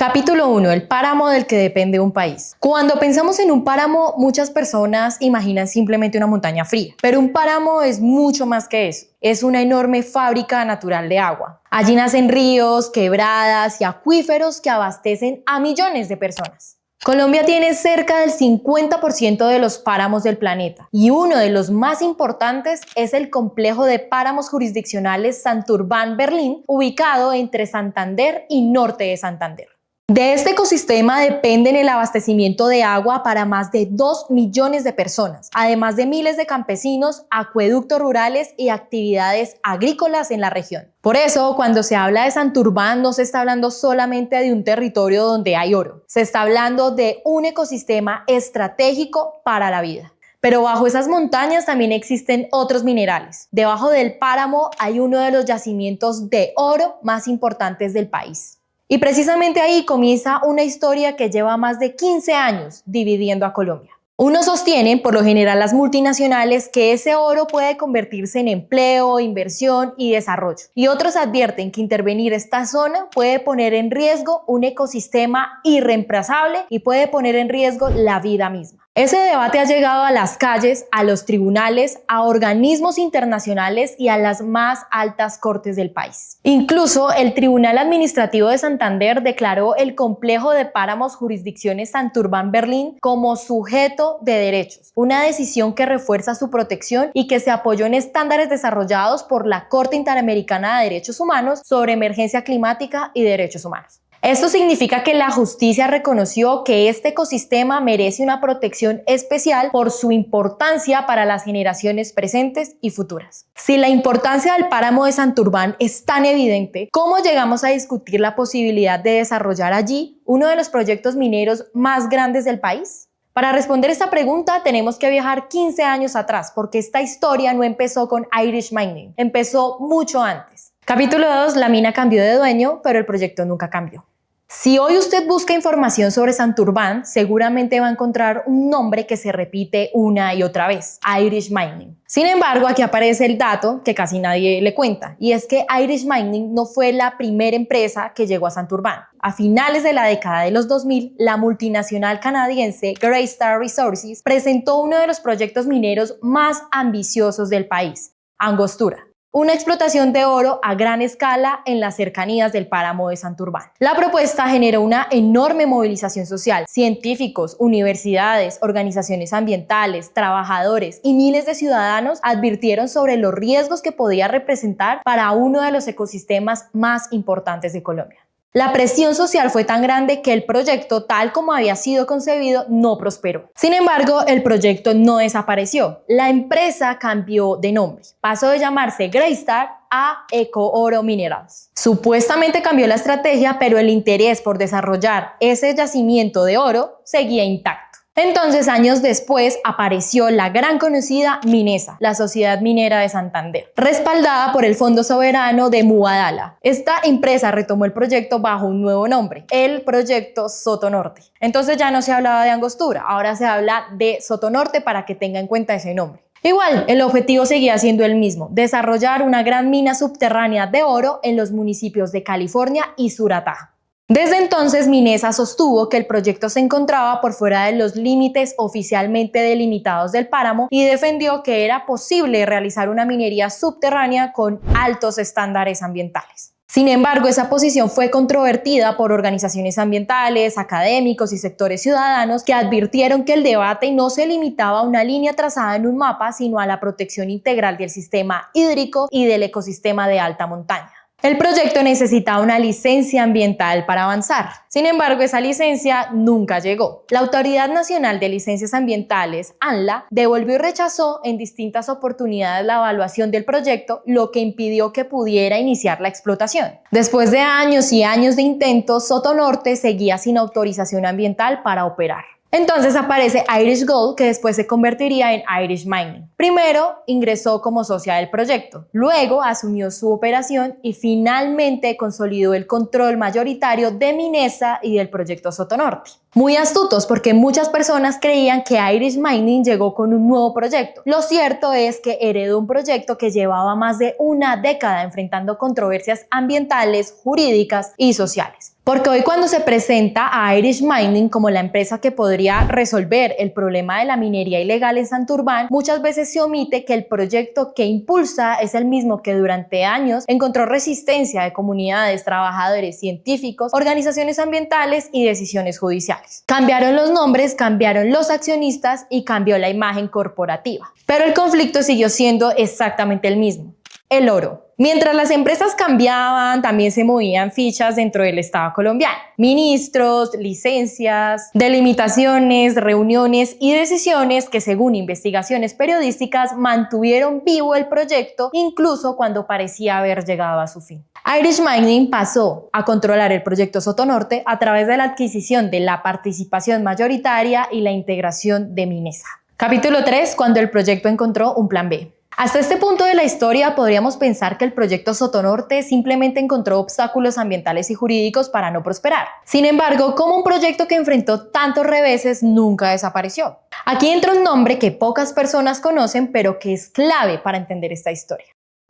Capítulo 1. El páramo del que depende un país. Cuando pensamos en un páramo, muchas personas imaginan simplemente una montaña fría, pero un páramo es mucho más que eso. Es una enorme fábrica natural de agua. Allí nacen ríos, quebradas y acuíferos que abastecen a millones de personas. Colombia tiene cerca del 50% de los páramos del planeta y uno de los más importantes es el complejo de páramos jurisdiccionales Santurbán-Berlín, ubicado entre Santander y norte de Santander. De este ecosistema dependen el abastecimiento de agua para más de 2 millones de personas, además de miles de campesinos, acueductos rurales y actividades agrícolas en la región. Por eso, cuando se habla de Santurbán, no se está hablando solamente de un territorio donde hay oro, se está hablando de un ecosistema estratégico para la vida. Pero bajo esas montañas también existen otros minerales. Debajo del páramo hay uno de los yacimientos de oro más importantes del país. Y precisamente ahí comienza una historia que lleva más de 15 años dividiendo a Colombia. Unos sostienen, por lo general las multinacionales, que ese oro puede convertirse en empleo, inversión y desarrollo. Y otros advierten que intervenir esta zona puede poner en riesgo un ecosistema irreemplazable y puede poner en riesgo la vida misma. Ese debate ha llegado a las calles, a los tribunales, a organismos internacionales y a las más altas cortes del país. Incluso el Tribunal Administrativo de Santander declaró el complejo de páramos jurisdicciones Santurbán-Berlín como sujeto de derechos, una decisión que refuerza su protección y que se apoyó en estándares desarrollados por la Corte Interamericana de Derechos Humanos sobre emergencia climática y derechos humanos. Esto significa que la justicia reconoció que este ecosistema merece una protección especial por su importancia para las generaciones presentes y futuras. Si la importancia del páramo de Santurbán es tan evidente, ¿cómo llegamos a discutir la posibilidad de desarrollar allí uno de los proyectos mineros más grandes del país? Para responder esta pregunta tenemos que viajar 15 años atrás, porque esta historia no empezó con Irish Mining, empezó mucho antes. Capítulo 2. La mina cambió de dueño, pero el proyecto nunca cambió. Si hoy usted busca información sobre Santurbán, seguramente va a encontrar un nombre que se repite una y otra vez: Irish Mining. Sin embargo, aquí aparece el dato que casi nadie le cuenta, y es que Irish Mining no fue la primera empresa que llegó a Santurbán. A finales de la década de los 2000, la multinacional canadiense Greystar Resources presentó uno de los proyectos mineros más ambiciosos del país: Angostura. Una explotación de oro a gran escala en las cercanías del páramo de Santurbán. La propuesta generó una enorme movilización social. Científicos, universidades, organizaciones ambientales, trabajadores y miles de ciudadanos advirtieron sobre los riesgos que podía representar para uno de los ecosistemas más importantes de Colombia. La presión social fue tan grande que el proyecto, tal como había sido concebido, no prosperó. Sin embargo, el proyecto no desapareció. La empresa cambió de nombre. Pasó de llamarse Greystar a Ecooro Minerals. Supuestamente cambió la estrategia, pero el interés por desarrollar ese yacimiento de oro seguía intacto. Entonces, años después, apareció la gran conocida Minesa, la Sociedad Minera de Santander, respaldada por el Fondo Soberano de Mubadala. Esta empresa retomó el proyecto bajo un nuevo nombre, el Proyecto Sotonorte. Entonces ya no se hablaba de Angostura, ahora se habla de Sotonorte, para que tenga en cuenta ese nombre. Igual, el objetivo seguía siendo el mismo: desarrollar una gran mina subterránea de oro en los municipios de California y Suratá. Desde entonces, Minesa sostuvo que el proyecto se encontraba por fuera de los límites oficialmente delimitados del páramo y defendió que era posible realizar una minería subterránea con altos estándares ambientales. Sin embargo, esa posición fue controvertida por organizaciones ambientales, académicos y sectores ciudadanos que advirtieron que el debate no se limitaba a una línea trazada en un mapa, sino a la protección integral del sistema hídrico y del ecosistema de alta montaña. El proyecto necesitaba una licencia ambiental para avanzar. Sin embargo, esa licencia nunca llegó. La Autoridad Nacional de Licencias Ambientales, ANLA, devolvió y rechazó en distintas oportunidades la evaluación del proyecto, lo que impidió que pudiera iniciar la explotación. Después de años y años de intentos, Sotonorte seguía sin autorización ambiental para operar. Entonces aparece Irish Gold, que después se convertiría en Irish Mining. Primero ingresó como socia del proyecto, luego asumió su operación y finalmente consolidó el control mayoritario de Minesa y del proyecto Sotonorte. Muy astutos porque muchas personas creían que Irish Mining llegó con un nuevo proyecto. Lo cierto es que heredó un proyecto que llevaba más de una década enfrentando controversias ambientales, jurídicas y sociales. Porque hoy cuando se presenta a Irish Mining como la empresa que podría resolver el problema de la minería ilegal en Santurbán, muchas veces se omite que el proyecto que impulsa es el mismo que durante años encontró resistencia de comunidades, trabajadores, científicos, organizaciones ambientales y decisiones judiciales. Cambiaron los nombres, cambiaron los accionistas y cambió la imagen corporativa. Pero el conflicto siguió siendo exactamente el mismo: el oro. Mientras las empresas cambiaban, también se movían fichas dentro del Estado colombiano. Ministros, licencias, delimitaciones, reuniones y decisiones que, según investigaciones periodísticas, mantuvieron vivo el proyecto incluso cuando parecía haber llegado a su fin. Irish Mining pasó a controlar el proyecto Sotonorte a través de la adquisición de la participación mayoritaria y la integración de Minesa. Capítulo 3. Cuando el proyecto encontró un plan B. Hasta este punto de la historia podríamos pensar que el proyecto Sotonorte simplemente encontró obstáculos ambientales y jurídicos para no prosperar. Sin embargo, como un proyecto que enfrentó tantos reveses nunca desapareció. Aquí entra un nombre que pocas personas conocen, pero que es clave para entender esta historia: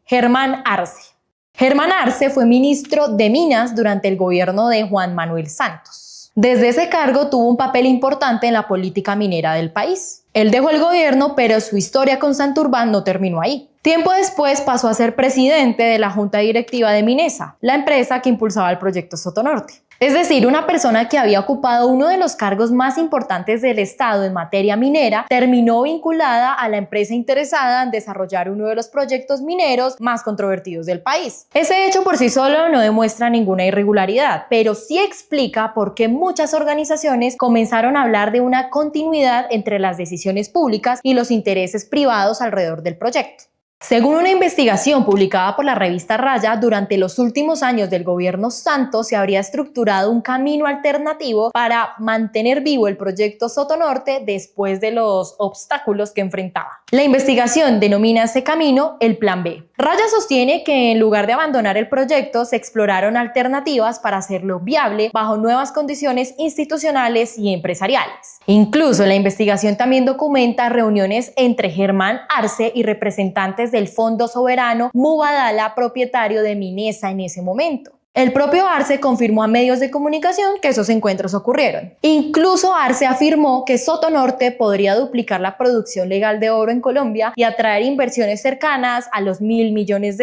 Germán Arce. Germán Arce fue ministro de Minas durante el gobierno de Juan Manuel Santos. Desde ese cargo tuvo un papel importante en la política minera del país. Él dejó el gobierno, pero su historia con Santurbán no terminó ahí. Tiempo después pasó a ser presidente de la junta directiva de Minesa, la empresa que impulsaba el proyecto Sotonorte. Es decir, una persona que había ocupado uno de los cargos más importantes del Estado en materia minera terminó vinculada a la empresa interesada en desarrollar uno de los proyectos mineros más controvertidos del país. Ese hecho por sí solo no demuestra ninguna irregularidad, pero sí explica por qué muchas organizaciones comenzaron a hablar de una continuidad entre las decisiones públicas y los intereses privados alrededor del proyecto. Según una investigación publicada por la revista Raya, durante los últimos años del gobierno Santos se habría estructurado un camino alternativo para mantener vivo el proyecto Sotonorte después de los obstáculos que enfrentaba. La investigación denomina ese camino el Plan B. Raya sostiene que en lugar de abandonar el proyecto, se exploraron alternativas para hacerlo viable bajo nuevas condiciones institucionales y empresariales. Incluso la investigación también documenta reuniones entre Germán Arce y representantes del Fondo Soberano Mubadala, propietario de Minesa en ese momento. El propio Arce confirmó a medios de comunicación que esos encuentros ocurrieron. Incluso Arce afirmó que Sotonorte podría duplicar la producción legal de oro en Colombia y atraer inversiones cercanas a los $1.000 millones,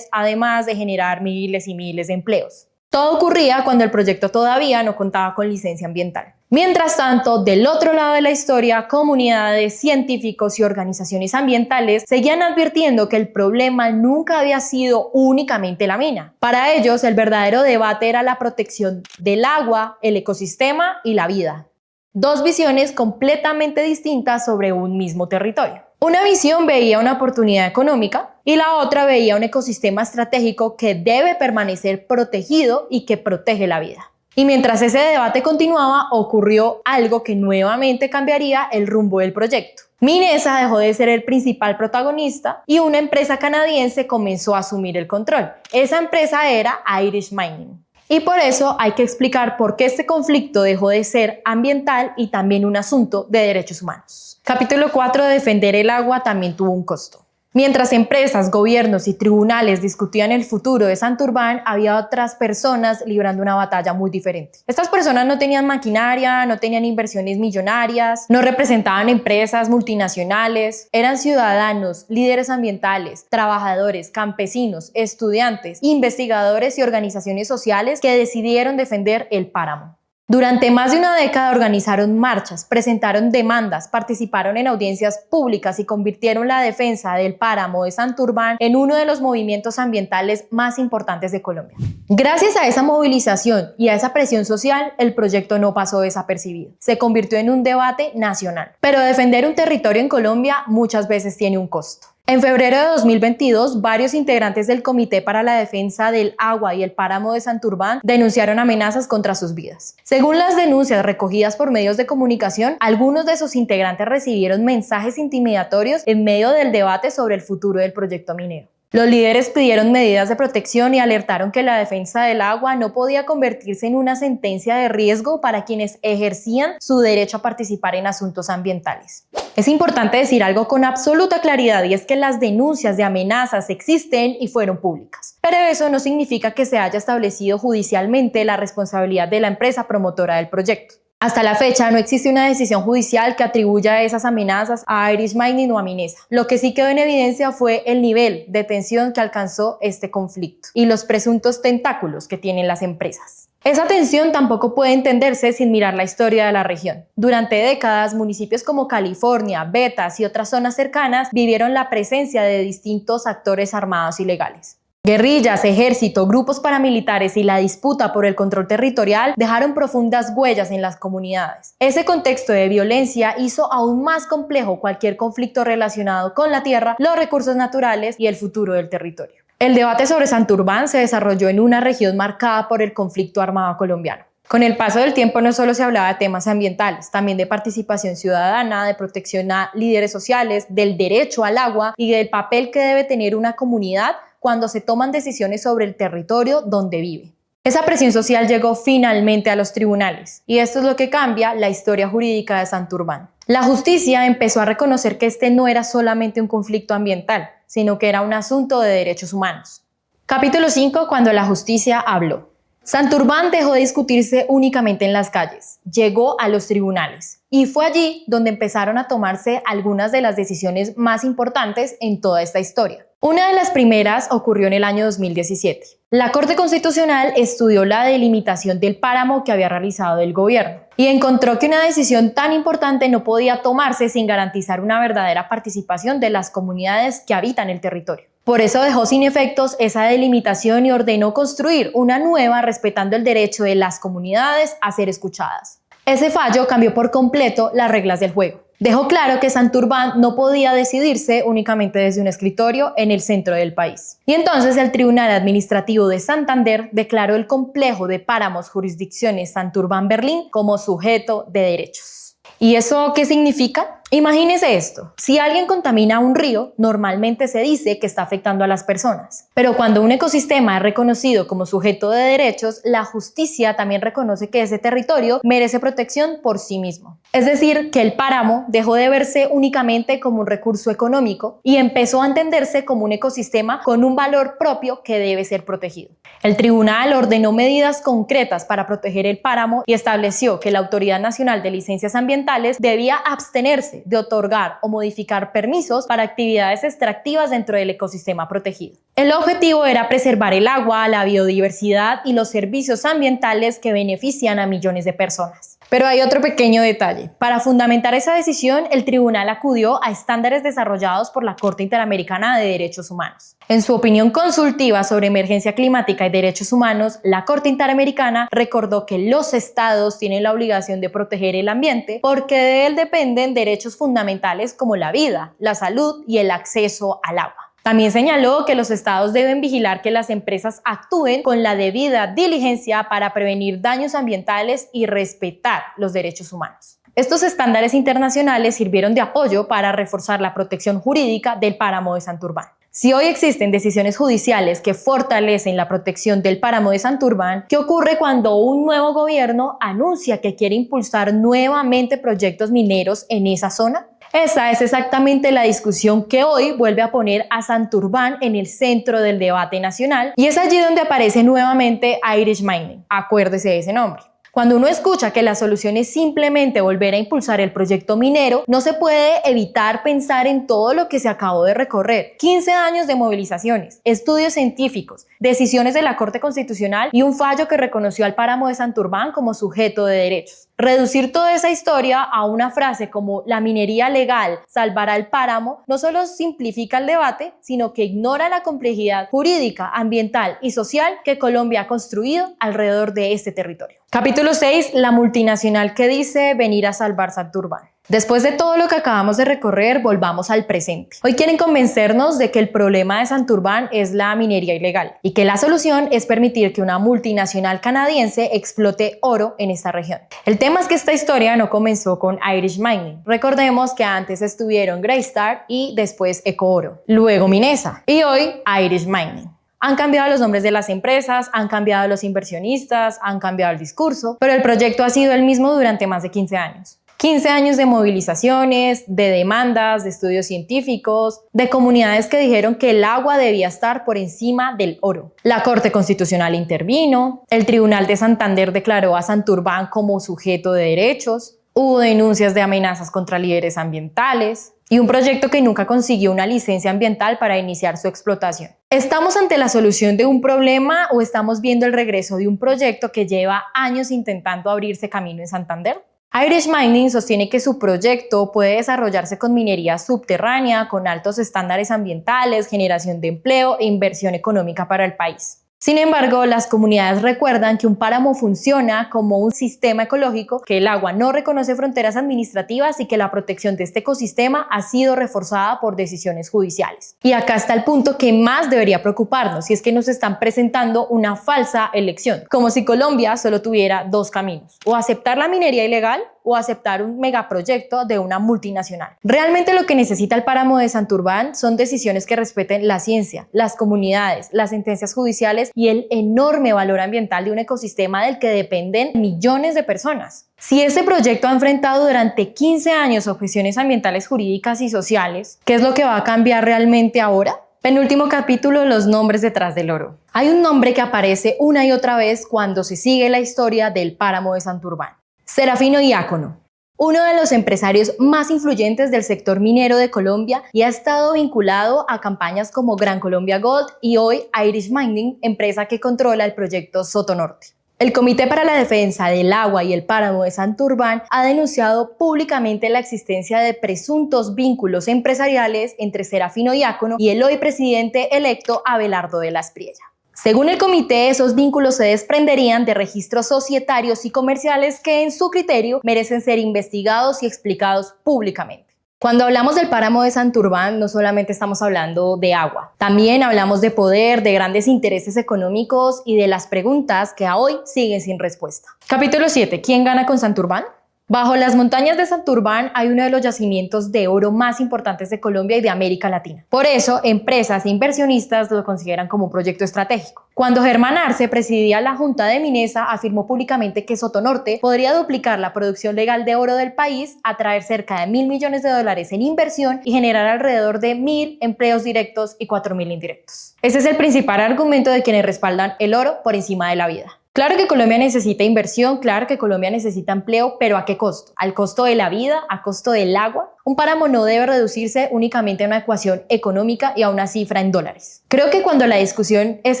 además de generar miles y miles de empleos. Todo ocurría cuando el proyecto todavía no contaba con licencia ambiental. Mientras tanto, del otro lado de la historia, comunidades, científicos y organizaciones ambientales seguían advirtiendo que el problema nunca había sido únicamente la mina. Para ellos, el verdadero debate era la protección del agua, el ecosistema y la vida. Dos visiones completamente distintas sobre un mismo territorio. Una visión veía una oportunidad económica y la otra veía un ecosistema estratégico que debe permanecer protegido y que protege la vida. Y mientras ese debate continuaba, ocurrió algo que nuevamente cambiaría el rumbo del proyecto. Minesa dejó de ser el principal protagonista y una empresa canadiense comenzó a asumir el control. Esa empresa era Irish Mining. Y por eso hay que explicar por qué este conflicto dejó de ser ambiental y también un asunto de derechos humanos. Capítulo 4. Defender el agua también tuvo un costo. Mientras empresas, gobiernos y tribunales discutían el futuro de Santurbán, había otras personas librando una batalla muy diferente. Estas personas no tenían maquinaria, no tenían inversiones millonarias, no representaban empresas multinacionales, eran ciudadanos, líderes ambientales, trabajadores, campesinos, estudiantes, investigadores y organizaciones sociales que decidieron defender el páramo. Durante más de una década organizaron marchas, presentaron demandas, participaron en audiencias públicas y convirtieron la defensa del páramo de Santurbán en uno de los movimientos ambientales más importantes de Colombia. Gracias a esa movilización y a esa presión social, el proyecto no pasó desapercibido. Se convirtió en un debate nacional. Pero defender un territorio en Colombia muchas veces tiene un costo. En febrero de 2022, varios integrantes del Comité para la Defensa del Agua y el Páramo de Santurbán denunciaron amenazas contra sus vidas. Según las denuncias recogidas por medios de comunicación, algunos de sus integrantes recibieron mensajes intimidatorios en medio del debate sobre el futuro del proyecto minero. Los líderes pidieron medidas de protección y alertaron que la defensa del agua no podía convertirse en una sentencia de riesgo para quienes ejercían su derecho a participar en asuntos ambientales. Es importante decir algo con absoluta claridad, y es que las denuncias de amenazas existen y fueron públicas. Pero eso no significa que se haya establecido judicialmente la responsabilidad de la empresa promotora del proyecto. Hasta la fecha no existe una decisión judicial que atribuya esas amenazas a Irish Mining o a Minesa. Lo que sí quedó en evidencia fue el nivel de tensión que alcanzó este conflicto y los presuntos tentáculos que tienen las empresas. Esa tensión tampoco puede entenderse sin mirar la historia de la región. Durante décadas, municipios como California, Betas y otras zonas cercanas vivieron la presencia de distintos actores armados ilegales. Guerrillas, ejército, grupos paramilitares y la disputa por el control territorial dejaron profundas huellas en las comunidades. Ese contexto de violencia hizo aún más complejo cualquier conflicto relacionado con la tierra, los recursos naturales y el futuro del territorio. El debate sobre Santurbán se desarrolló en una región marcada por el conflicto armado colombiano. Con el paso del tiempo no solo se hablaba de temas ambientales, también de participación ciudadana, de protección a líderes sociales, del derecho al agua y del papel que debe tener una comunidad cuando se toman decisiones sobre el territorio donde vive. Esa presión social llegó finalmente a los tribunales, y esto es lo que cambia la historia jurídica de Santurbán. La justicia empezó a reconocer que este no era solamente un conflicto ambiental, sino que era un asunto de derechos humanos. Capítulo 5. Cuando la justicia habló. Santurbán dejó de discutirse únicamente en las calles, llegó a los tribunales, y fue allí donde empezaron a tomarse algunas de las decisiones más importantes en toda esta historia. Una de las primeras ocurrió en el año 2017. La Corte Constitucional estudió la delimitación del páramo que había realizado el gobierno y encontró que una decisión tan importante no podía tomarse sin garantizar una verdadera participación de las comunidades que habitan el territorio. Por eso dejó sin efectos esa delimitación y ordenó construir una nueva respetando el derecho de las comunidades a ser escuchadas. Ese fallo cambió por completo las reglas del juego. Dejó claro que Santurbán no podía decidirse únicamente desde un escritorio en el centro del país. Y entonces el Tribunal Administrativo de Santander declaró el complejo de páramos jurisdicciones Santurbán-Berlín como sujeto de derechos. ¿Y eso qué significa? Imagínese esto, si alguien contamina un río, normalmente se dice que está afectando a las personas. Pero cuando un ecosistema es reconocido como sujeto de derechos, la justicia también reconoce que ese territorio merece protección por sí mismo. Es decir, que el páramo dejó de verse únicamente como un recurso económico y empezó a entenderse como un ecosistema con un valor propio que debe ser protegido. El tribunal ordenó medidas concretas para proteger el páramo y estableció que la Autoridad Nacional de Licencias Ambientales debía abstenerse de otorgar o modificar permisos para actividades extractivas dentro del ecosistema protegido. El objetivo era preservar el agua, la biodiversidad y los servicios ambientales que benefician a millones de personas. Pero hay otro pequeño detalle. Para fundamentar esa decisión, el tribunal acudió a estándares desarrollados por la Corte Interamericana de Derechos Humanos. En su opinión consultiva sobre emergencia climática y derechos humanos, la Corte Interamericana recordó que los estados tienen la obligación de proteger el ambiente porque de él dependen derechos fundamentales como la vida, la salud y el acceso al agua. También señaló que los estados deben vigilar que las empresas actúen con la debida diligencia para prevenir daños ambientales y respetar los derechos humanos. Estos estándares internacionales sirvieron de apoyo para reforzar la protección jurídica del páramo de Santurbán. Si hoy existen decisiones judiciales que fortalecen la protección del páramo de Santurbán, ¿qué ocurre cuando un nuevo gobierno anuncia que quiere impulsar nuevamente proyectos mineros en esa zona? Esa es exactamente la discusión que hoy vuelve a poner a Santurbán en el centro del debate nacional, y es allí donde aparece nuevamente Irish Mining. Acuérdese de ese nombre. Cuando uno escucha que la solución es simplemente volver a impulsar el proyecto minero, no se puede evitar pensar en todo lo que se acabó de recorrer. 15 años de movilizaciones, estudios científicos, decisiones de la Corte Constitucional y un fallo que reconoció al páramo de Santurbán como sujeto de derechos. Reducir toda esa historia a una frase como la minería legal salvará el páramo no solo simplifica el debate, sino que ignora la complejidad jurídica, ambiental y social que Colombia ha construido alrededor de este territorio. Capítulo 6. La multinacional que dice venir a salvar Santurbán. Después de todo lo que acabamos de recorrer, volvamos al presente. Hoy quieren convencernos de que el problema de Santurbán es la minería ilegal y que la solución es permitir que una multinacional canadiense explote oro en esta región. El tema es que esta historia no comenzó con Irish Mining. Recordemos que antes estuvieron Greystar y después Ecooro, luego Minesa y hoy Irish Mining. Han cambiado los nombres de las empresas, han cambiado los inversionistas, han cambiado el discurso, pero el proyecto ha sido el mismo durante más de 15 años. 15 años de movilizaciones, de demandas, de estudios científicos, de comunidades que dijeron que el agua debía estar por encima del oro. La Corte Constitucional intervino, el Tribunal de Santander declaró a Santurbán como sujeto de derechos, hubo denuncias de amenazas contra líderes ambientales y un proyecto que nunca consiguió una licencia ambiental para iniciar su explotación. ¿Estamos ante la solución de un problema o estamos viendo el regreso de un proyecto que lleva años intentando abrirse camino en Santander? Irish Mining sostiene que su proyecto puede desarrollarse con minería subterránea, con altos estándares ambientales, generación de empleo e inversión económica para el país. Sin embargo, las comunidades recuerdan que un páramo funciona como un sistema ecológico, que el agua no reconoce fronteras administrativas y que la protección de este ecosistema ha sido reforzada por decisiones judiciales. Y acá está el punto que más debería preocuparnos, y es que nos están presentando una falsa elección, como si Colombia solo tuviera dos caminos: o aceptar la minería ilegal o aceptar un megaproyecto de una multinacional. Realmente lo que necesita el páramo de Santurbán son decisiones que respeten la ciencia, las comunidades, las sentencias judiciales y el enorme valor ambiental de un ecosistema del que dependen millones de personas. Si ese proyecto ha enfrentado durante 15 años objeciones ambientales, jurídicas y sociales, ¿qué es lo que va a cambiar realmente ahora? Penúltimo capítulo, los nombres detrás del oro. Hay un nombre que aparece una y otra vez cuando se sigue la historia del páramo de Santurbán: Serafino Diácono, uno de los empresarios más influyentes del sector minero de Colombia y ha estado vinculado a campañas como Gran Colombia Gold y hoy Irish Mining, empresa que controla el proyecto Soto Norte. El Comité para la Defensa del Agua y el Páramo de Santurbán ha denunciado públicamente la existencia de presuntos vínculos empresariales entre Serafino Diácono y el hoy presidente electo Abelardo de la Espriella. Según el comité, esos vínculos se desprenderían de registros societarios y comerciales que, en su criterio, merecen ser investigados y explicados públicamente. Cuando hablamos del páramo de Santurbán, no solamente estamos hablando de agua, también hablamos de poder, de grandes intereses económicos y de las preguntas que a hoy siguen sin respuesta. Capítulo 7. ¿Quién gana con Santurbán? Bajo las montañas de Santurbán hay uno de los yacimientos de oro más importantes de Colombia y de América Latina. Por eso, empresas e inversionistas lo consideran como un proyecto estratégico. Cuando Germán Arce presidía la Junta de Minesa, afirmó públicamente que Soto Norte podría duplicar la producción legal de oro del país, atraer cerca de $1.000 millones en inversión y generar alrededor de 1.000 empleos directos y 4.000 indirectos. Ese es el principal argumento de quienes respaldan el oro por encima de la vida. Claro que Colombia necesita inversión, claro que Colombia necesita empleo, pero ¿a qué costo? ¿Al costo de la vida? ¿A costo del agua? Un páramo no debe reducirse únicamente a una ecuación económica y a una cifra en dólares. Creo que cuando la discusión es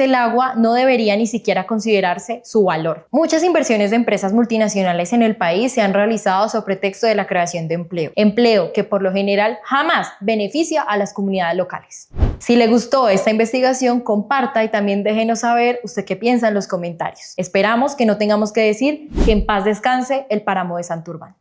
el agua, no debería ni siquiera considerarse su valor. Muchas inversiones de empresas multinacionales en el país se han realizado sobre pretexto de la creación de empleo. Empleo que por lo general jamás beneficia a las comunidades locales. Si le gustó esta investigación, comparta y también déjenos saber usted qué piensa en los comentarios. Esperamos que no tengamos que decir que en paz descanse el páramo de Santurbán.